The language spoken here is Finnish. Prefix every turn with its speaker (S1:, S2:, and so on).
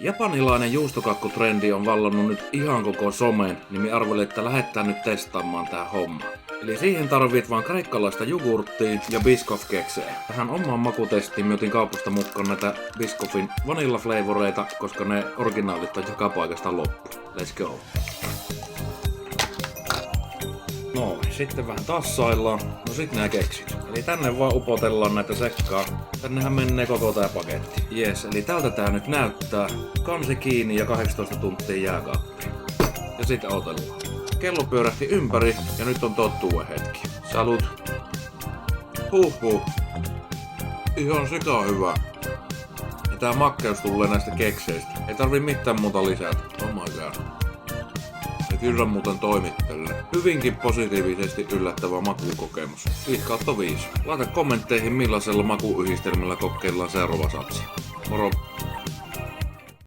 S1: Japanilainen juustokakkutrendi on vallannut nyt ihan koko somen, niin minä arvelin, että lähdetään nyt testaamaan tää homma. Eli siihen tarvit vaan kreikkalaista jogurttia ja Biscoff-keksejä. Tähän omaan makutestiin me otin kaupasta mukaan näitä Biscoffin vanilla-flavoreita, koska ne originaalit on joka paikasta loppu. Let's go! No, sitten vähän tassaillaan. No sit nää keksit. Eli tänne vaan upotellaan näitä sekkaa. Tännehän menee koko tää paketti. Jes, eli tältä tää nyt näyttää. Kansi kiinni ja 18 tuntia jääkaappiin. Ja sit odotellaan. Kello pyörähti ympäri ja nyt on tottuuden hetki. Salut! Huhhuh! Ihan sika hyvä. Ja tää makkeus tulee näistä kekseistä. Ei tarvii mitään muuta lisätä. Oh my god. Ja kyllä muuten toimittelee. Hyvinkin positiivisesti yllättävä makukokemus. 5/5. Laita kommentteihin millaisella makuyhdistelmällä kokeillaan seuraava satsi. Moro!